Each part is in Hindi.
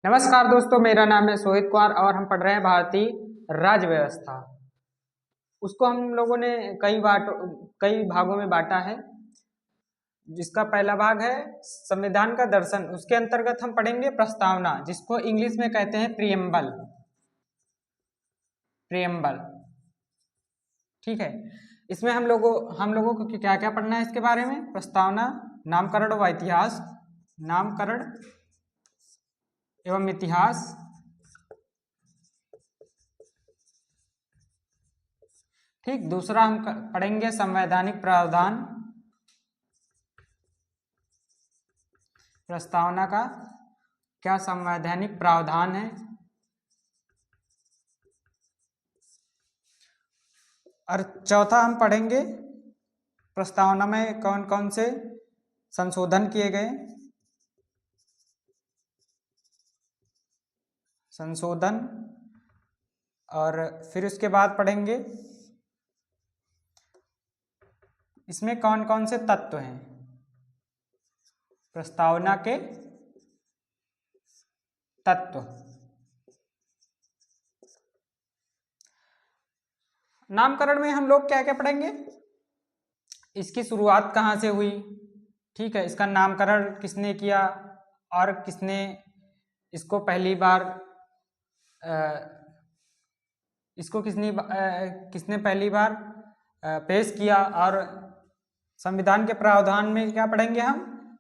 नमस्कार दोस्तों, मेरा नाम है सोहित कुमार और हम पढ़ रहे हैं भारतीय राज्य व्यवस्था। उसको हम लोगों ने कई भागों में बांटा है। जिसका पहला भाग है संविधान का दर्शन। उसके अंतर्गत हम पढ़ेंगे प्रस्तावना, जिसको इंग्लिश में कहते हैं प्रीएम्बल। प्रीएम्बल, ठीक है। इसमें हम लोगों को क्या क्या पढ़ना है इसके बारे में? प्रस्तावना, नामकरण व इतिहास, नामकरण एवं इतिहास, ठीक। दूसरा हम पढ़ेंगे संवैधानिक प्रावधान। प्रस्तावना का क्या संवैधानिक प्रावधान है। और चौथा हम पढ़ेंगे प्रस्तावना में कौन कौन से संशोधन किए गए। संशोधन। और फिर उसके बाद पढ़ेंगे इसमें कौन कौन से तत्व हैं। प्रस्तावना के तत्व। नामकरण में हम लोग क्या क्या पढ़ेंगे? इसकी शुरुआत कहाँ से हुई, ठीक है। इसका नामकरण किसने किया और किसने इसको पहली बार किसने पहली बार पेश किया। और संविधान के प्रावधान में क्या पढ़ेंगे हम?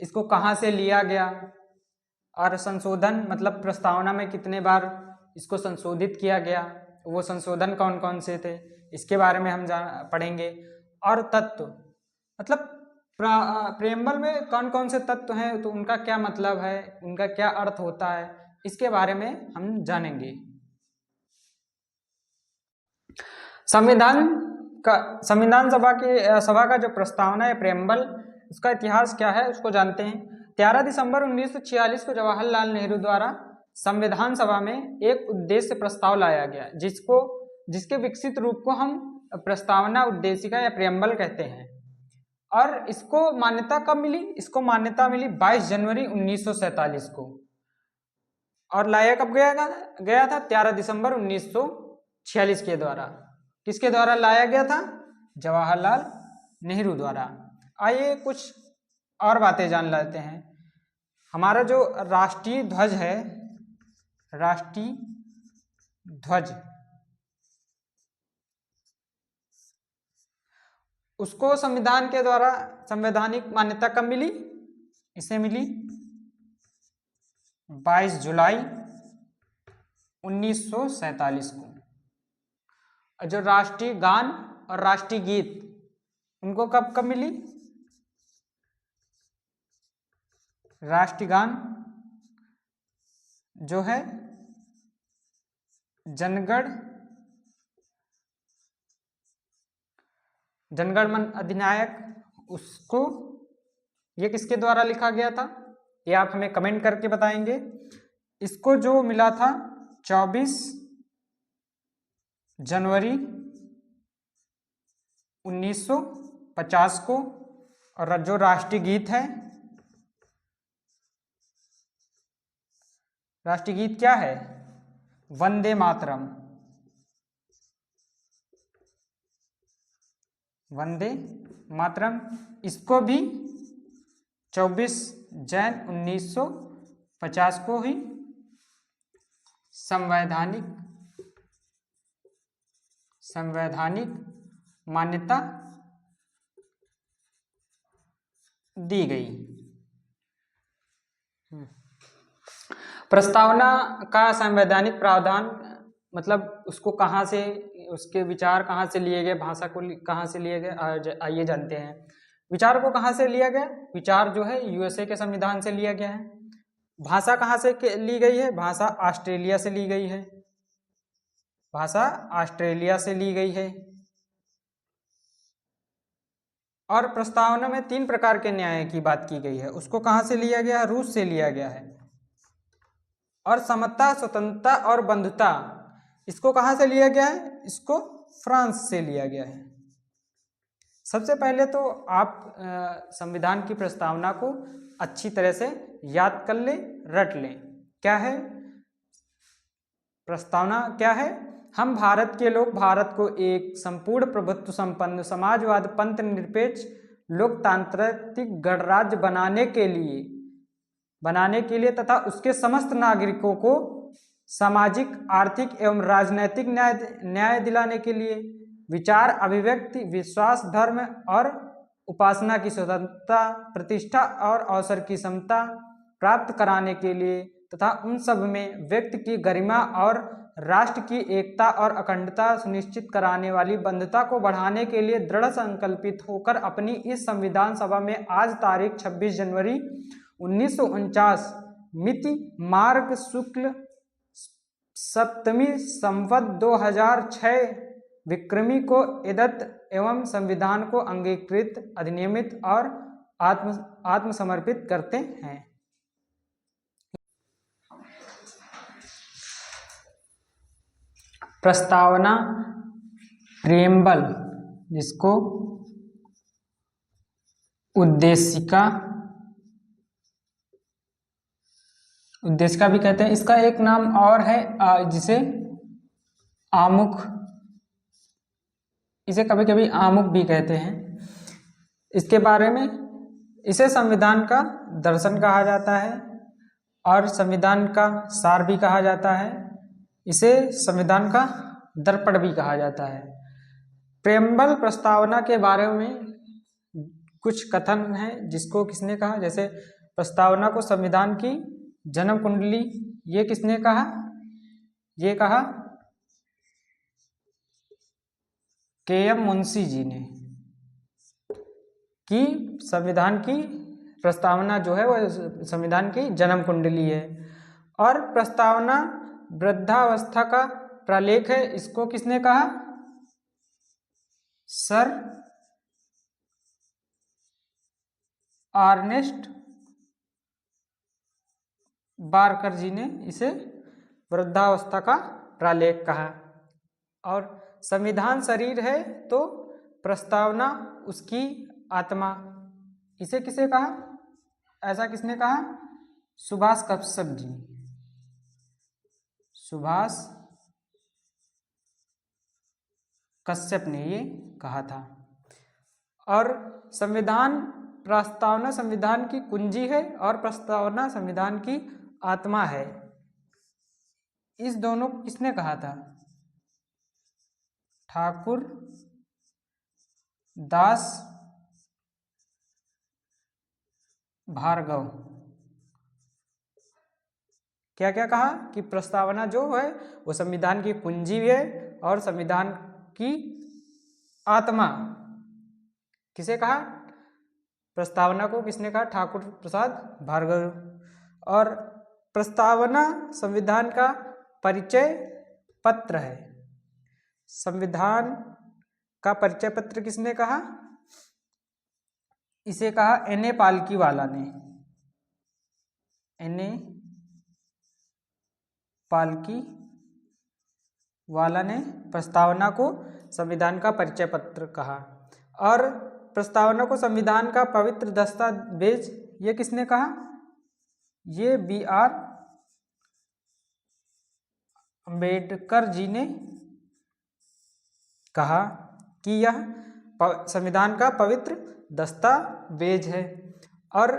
इसको कहाँ से लिया गया। और संशोधन मतलब प्रस्तावना में कितने बार इसको संशोधित किया गया, वो संशोधन कौन कौन से थे, इसके बारे में हम पढ़ेंगे। और तत्व मतलब प्रेम्बल में कौन कौन से तत्व हैं, तो उनका क्या मतलब है, उनका क्या अर्थ होता है, इसके बारे में हम जानेंगे। संविधान सभा का जो प्रस्तावना है प्रेम्बल, उसका इतिहास क्या है उसको जानते हैं। 13 दिसंबर 1946 को जवाहरलाल नेहरू द्वारा संविधान सभा में एक उद्देश्य प्रस्ताव लाया गया, जिसके विकसित रूप को हम प्रस्तावना उद्देशिका या प्रेम्बल कहते हैं। और इसको मान्यता कब मिली? इसको मान्यता मिली 22 जनवरी 1947 को। और लाया कब गया था? 13 दिसंबर 1946 के द्वारा। किसके द्वारा लाया गया था? जवाहरलाल नेहरू द्वारा। आइए कुछ और बातें जान लेते हैं। हमारा जो राष्ट्रीय ध्वज है, राष्ट्रीय ध्वज, उसको संविधान के द्वारा संवैधानिक मान्यता कब मिली? इसे मिली 22 जुलाई 1947 को। जो राष्ट्रीय गान और राष्ट्रीय गीत, उनको कब कब मिली? राष्ट्रीय गान जो है जनगण मन अधिनायक, उसको ये किसके द्वारा लिखा गया था, ये आप हमें कमेंट करके बताएंगे। इसको जो मिला था 24 जनवरी 1950 को। और जो राष्ट्रीय गीत है, राष्ट्रीय गीत क्या है? वंदे मातरम। वंदे मातरम, इसको भी 24 जनवरी 1950 को ही संवैधानिक मान्यता दी गई। प्रस्तावना का संवैधानिक प्रावधान मतलब उसको कहाँ से, उसके विचार कहाँ से लिए गए, भाषा को कहाँ से लिए गए, आइए जानते हैं। विचार को कहाँ से लिया गया? विचार जो है यूएसए के संविधान से लिया गया है। भाषा कहाँ से ली गई है? भाषा ऑस्ट्रेलिया से ली गई है। भाषा ऑस्ट्रेलिया से ली गई है। और प्रस्तावना में 3 प्रकार के न्याय की बात की गई है, उसको कहाँ से लिया गया है? रूस से लिया गया है। और समता, स्वतंत्रता और बंधुता, इसको कहाँ से लिया गया है? इसको फ्रांस से लिया गया है। सबसे पहले तो आप संविधान की प्रस्तावना को अच्छी तरह से याद कर लें, रट लें। क्या है? प्रस्तावना क्या है? हम भारत के लोग भारत को एक संपूर्ण प्रभुत्व संपन्न समाजवाद पंथ निरपेक्ष लोकतांत्रिक गणराज्य बनाने के लिए तथा उसके समस्त नागरिकों को सामाजिक आर्थिक एवं राजनैतिक न्याय दिलाने के लिए विचार अभिव्यक्ति विश्वास धर्म और उपासना की स्वतंत्रता प्रतिष्ठा और अवसर की समता प्राप्त कराने के लिए तथा उन सब में व्यक्ति की गरिमा और राष्ट्र की एकता और अखंडता सुनिश्चित कराने वाली बंधुता को बढ़ाने के लिए दृढ़ संकल्पित होकर अपनी इस संविधान सभा में आज तारीख 26 जनवरी 1949 मिति मार्ग शुक्ल सप्तमी संवत 2006 विक्रमी को एतत् एवं संविधान को अंगीकृत अधिनियमित और आत्मसमर्पित करते हैं। प्रस्तावना प्रेम्बल, जिसको उद्देशिका भी कहते हैं। इसका एक नाम और है जिसे आमुख, इसे कभी कभी आमुख भी कहते हैं। इसके बारे में इसे संविधान का दर्शन कहा जाता है और संविधान का सार भी कहा जाता है। इसे संविधान का दर्पण भी कहा जाता है। प्रेम्बल प्रस्तावना के बारे में कुछ कथन है जिसको किसने कहा, जैसे प्रस्तावना को संविधान की जन्म कुंडली, ये किसने कहा? ये कहा के.एम. मुंशी जी ने, कि संविधान की प्रस्तावना जो है वह संविधान की जन्म कुंडली है। और प्रस्तावना वृद्धावस्था का प्रलेख है, इसको किसने कहा? सर अर्नेस्ट बारकर जी ने इसे वृद्धावस्था का प्रलेख कहा। और संविधान शरीर है तो प्रस्तावना उसकी आत्मा, इसे किसे कहा? ऐसा किसने कहा? सुभाष कश्यप जी, सुभाष कश्यप ने ये कहा था। और संविधान प्रस्तावना संविधान की कुंजी है और प्रस्तावना संविधान की आत्मा है। इस दोनों को किसने कहा था? ठाकुर दास भार्गव। क्या क्या कहा? कि प्रस्तावना जो है वो संविधान की कुंजी है और संविधान की आत्मा। किसे कहा? प्रस्तावना को किसने कहा? ठाकुर प्रसाद भार्गव। और प्रस्तावना संविधान का परिचय पत्र है। संविधान का परिचय पत्र किसने कहा? इसे कहा एन.ए. पालकीवाला ने। एन.ए. पालकीवाला ने प्रस्तावना को संविधान का परिचय पत्र कहा। और प्रस्तावना को संविधान का पवित्र दस्तावेज ये किसने कहा? ये बी.आर. अम्बेडकर जी ने कहा कि यह संविधान का पवित्र दस्तावेज है। और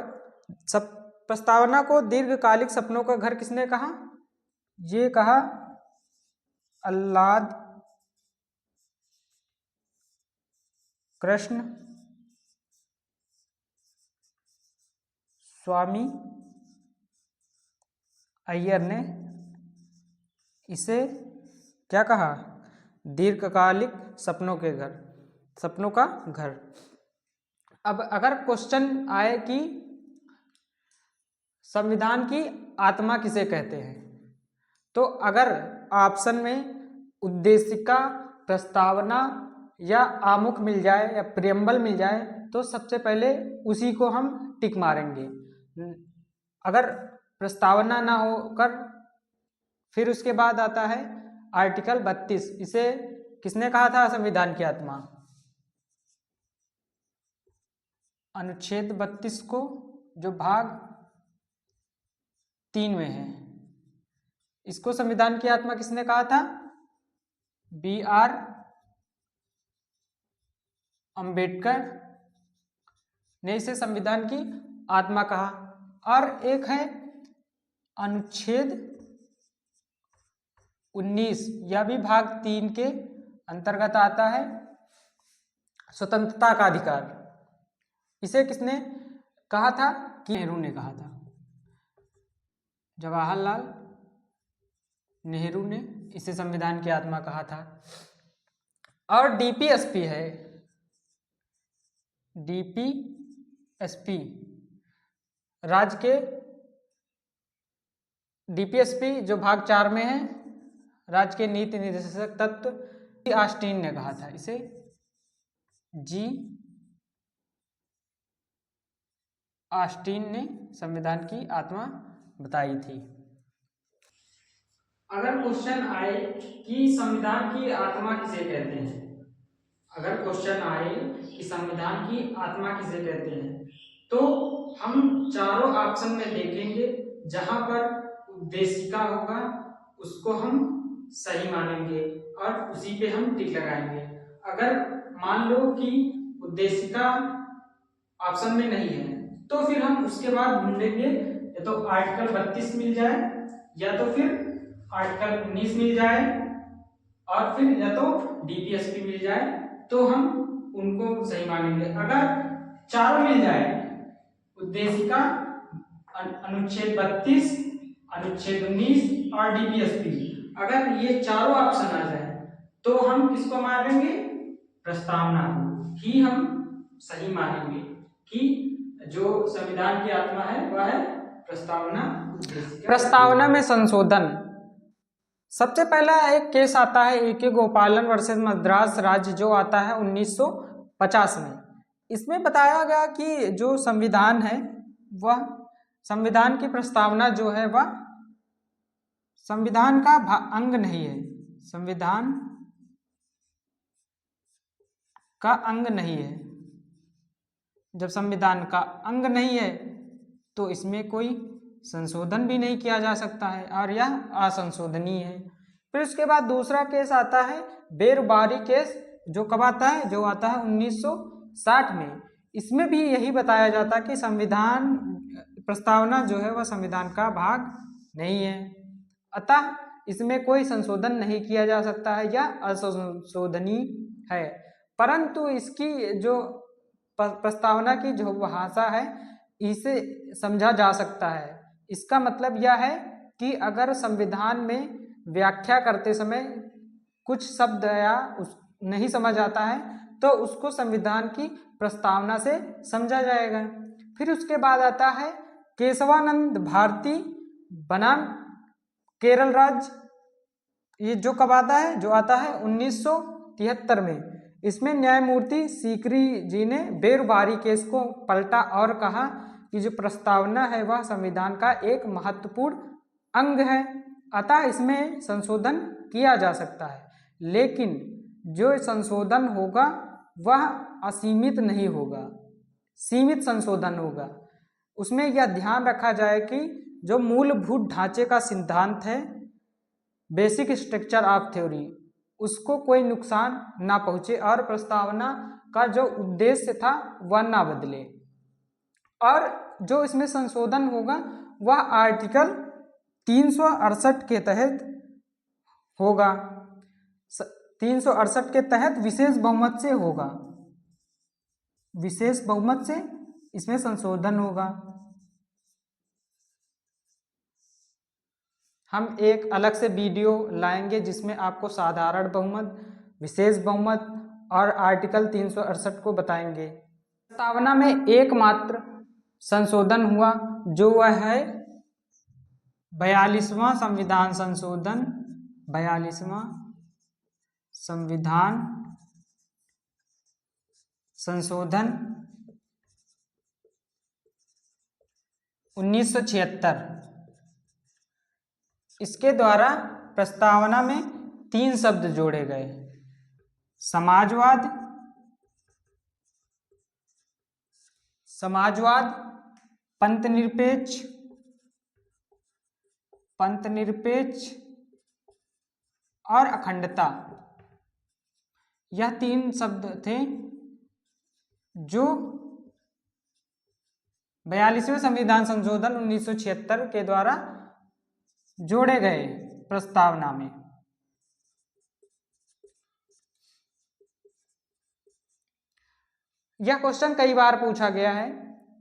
प्रस्तावना को दीर्घकालिक सपनों का घर किसने कहा? ये कहा आह्लाद कृष्ण स्वामी अय्यर ने इसे क्या कहा? दीर्घकालिक सपनों के घर, सपनों का घर। अब अगर क्वेश्चन आए कि संविधान की आत्मा किसे कहते हैं, तो अगर ऑप्शन में उद्देशिका, प्रस्तावना या आमुख मिल जाए या प्रियम्बल मिल जाए तो सबसे पहले उसी को हम टिक मारेंगे। अगर प्रस्तावना ना होकर फिर उसके बाद आता है आर्टिकल 32, इसे किसने कहा था संविधान की आत्मा? अनुच्छेद 32 को, जो भाग 3 में है, इसको संविधान की आत्मा किसने कहा था? B.R. अंबेडकर ने इसे संविधान की आत्मा कहा। और एक है अनुच्छेद 19, यह भी भाग 3 के अंतर्गत आता है, स्वतंत्रता का अधिकार। इसे किसने कहा था? कि नेहरू ने कहा था, जवाहरलाल नेहरू ने इसे संविधान की आत्मा कहा था। और डीपीएसपी है, डीपीएसपी राज्य के, डीपीएसपी जो भाग 4 में है, राज्य के नीति निर्देशक तत्व, ऑस्टिन ने कहा था इसे, जी ऑस्टिन ने संविधान की आत्मा बताई थी। अगर क्वेश्चन आए कि संविधान की आत्मा किसे कहते हैं, अगर क्वेश्चन आए कि संविधान की आत्मा किसे कहते हैं, तो हम चारों ऑप्शन में देखेंगे, जहां पर उद्देशिका होगा उसको हम सही मानेंगे और उसी पे हम टिक लगाएंगे। अगर मान लो कि उद्देशिका ऑप्शन में नहीं है, तो फिर हम उसके बाद ढूंढेंगे या तो आर्टिकल 32 मिल जाए, या तो फिर आर्टिकल 19 मिल जाए, और फिर या तो डीपीएसपी मिल जाए, तो हम उनको सही मानेंगे। अगर चारों मिल जाए, उद्देशिका, अनुच्छेद 32, अनुच्छेद 19 और डीपीएसपी, अगर ये चारों ऑप्शन आ जाए, तो हम किसको मानेंगे? प्रस्तावना को ही हम सही मानेंगे कि जो संविधान की आत्मा है वह है प्रस्तावना। प्रस्तावना में संशोधन, सबसे पहला एक केस आता है A.K. गोपालन वर्सेस मद्रास राज्य, जो आता है 1950 में। इसमें बताया गया कि जो संविधान है वह, संविधान की प्रस्तावना जो है वह संविधान का अंग नहीं है, संविधान का अंग नहीं है। जब संविधान का अंग नहीं है तो इसमें कोई संशोधन भी नहीं किया जा सकता है और यह असंशोधनीय है। फिर उसके बाद दूसरा केस आता है बेरबारी केस, जो कब आता है? जो आता है 1960 में। इसमें भी यही बताया जाता है कि संविधान प्रस्तावना जो है वह संविधान का भाग नहीं है, अतः इसमें कोई संशोधन नहीं किया जा सकता है या असंशोधनीय है। परंतु इसकी जो प्रस्तावना की जो भाषा है इसे समझा जा सकता है। इसका मतलब यह है कि अगर संविधान में व्याख्या करते समय कुछ शब्द या नहीं समझ आता है तो उसको संविधान की प्रस्तावना से समझा जाएगा। फिर उसके बाद आता है केशवानंद भारती बनाम केरल राज्य, ये जो कब आता है? जो आता है 1973 में। इसमें न्यायमूर्ति सीकरी जी ने बेरबारी केस को पलटा और कहा कि जो प्रस्तावना है वह संविधान का एक महत्वपूर्ण अंग है, अतः इसमें संशोधन किया जा सकता है, लेकिन जो संशोधन होगा वह असीमित नहीं होगा, सीमित संशोधन होगा। उसमें यह ध्यान रखा जाए कि जो मूलभूत ढांचे का सिद्धांत है, बेसिक स्ट्रक्चर ऑफ थ्योरी, उसको कोई नुकसान ना पहुंचे और प्रस्तावना का जो उद्देश्य था वह ना बदले। और जो इसमें संशोधन होगा वह आर्टिकल 368 के तहत होगा, 368 के तहत विशेष बहुमत से होगा, विशेष बहुमत से इसमें संशोधन होगा। हम एक अलग से वीडियो लाएंगे जिसमें आपको साधारण बहुमत, विशेष बहुमत और आर्टिकल 368 को बताएंगे। प्रस्तावना में एकमात्र संशोधन हुआ जो वह है 42वां संविधान संशोधन, 42वां संविधान संशोधन 1976। इसके द्वारा प्रस्तावना में 3 शब्द जोड़े गए, समाजवाद, समाजवाद, पंथनिरपेक्ष पंथनिरपेक्ष और अखंडता, यह तीन शब्द थे जो 42वें संविधान संशोधन 1976 के द्वारा जोड़े गए प्रस्तावना में। यह क्वेश्चन कई बार पूछा गया है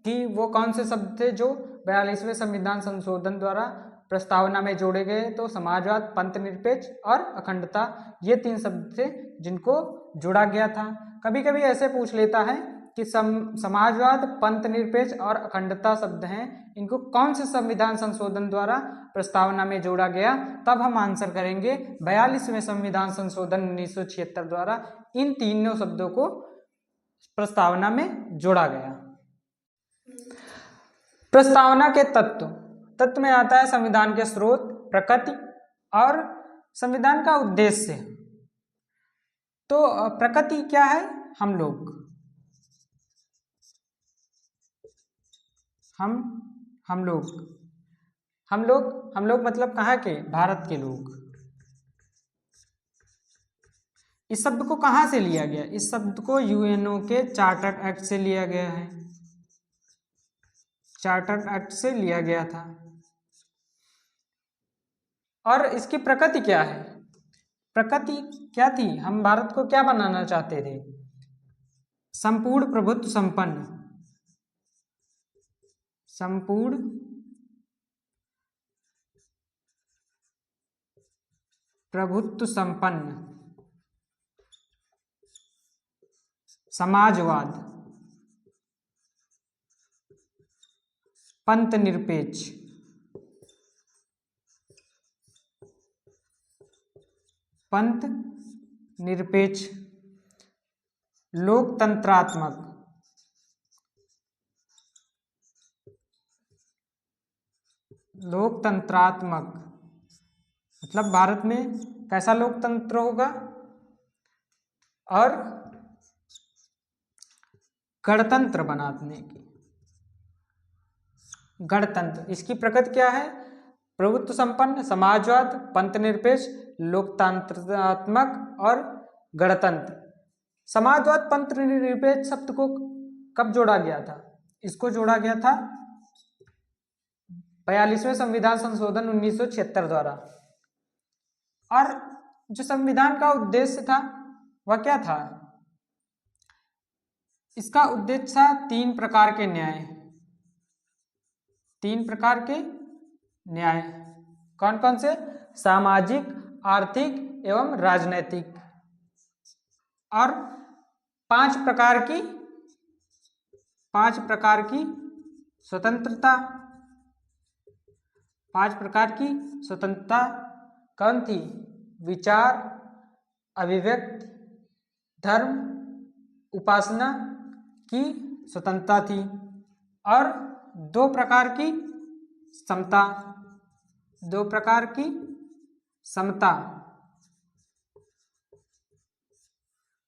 कि वो कौन से शब्द थे जो 42वें संविधान संशोधन द्वारा प्रस्तावना में जोड़े गए। तो समाजवाद, पंथनिरपेक्ष और अखंडता, ये तीन शब्द थे जिनको जोड़ा गया था। कभी कभी ऐसे पूछ लेता है कि समाजवाद, पंथनिरपेक्ष और अखंडता शब्द हैं, इनको कौन से संविधान संशोधन द्वारा प्रस्तावना में जोड़ा गया। तब हम आंसर करेंगे 42वें संविधान संशोधन 1976 द्वारा इन तीनों शब्दों को प्रस्तावना में जोड़ा गया। प्रस्तावना के तत्व में आता है संविधान के स्रोत, प्रकृति और संविधान का उद्देश्य। तो प्रकृति क्या है? हम लोग मतलब कहाँ के? भारत के लोग। इस शब्द को कहाँ से लिया गया? इस शब्द को यूएनओ के चार्टर एक्ट से लिया गया है, चार्टर एक्ट से लिया गया था। और इसकी प्रकृति क्या है? प्रकृति क्या थी? हम भारत को क्या बनाना चाहते थे? संपूर्ण प्रभुत्व संपन्न, संपूर्ण प्रभुत्व संपन्न समाजवाद, पंथनिरपेक्ष, लोकतंत्रात्मक, मतलब भारत में कैसा लोकतंत्र होगा, और गणतंत्र बनाने की, गणतंत्र। इसकी प्रकृति क्या है? प्रभुत्व संपन्न, समाजवाद, पंथनिरपेक्ष, लोकतंत्रात्मक और गणतंत्र। समाजवाद, पंथनिरपेक्ष शब्द को कब जोड़ा गया था? इसको जोड़ा गया था 42वें संविधान संशोधन 1976 द्वारा। और जो संविधान का उद्देश्य था वह क्या था? इसका उद्देश्य था तीन प्रकार के न्याय। कौन कौन से? सामाजिक, आर्थिक एवं राजनैतिक। और पांच प्रकार की स्वतंत्रता। कौन थी? विचार, अभिव्यक्ति, धर्म, उपासना की स्वतंत्रता थी। और दो प्रकार की समता,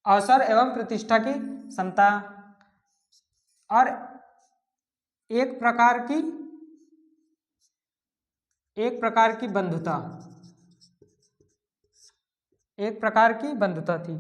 अवसर एवं प्रतिष्ठा की समता। और एक प्रकार की बंधुता, थी।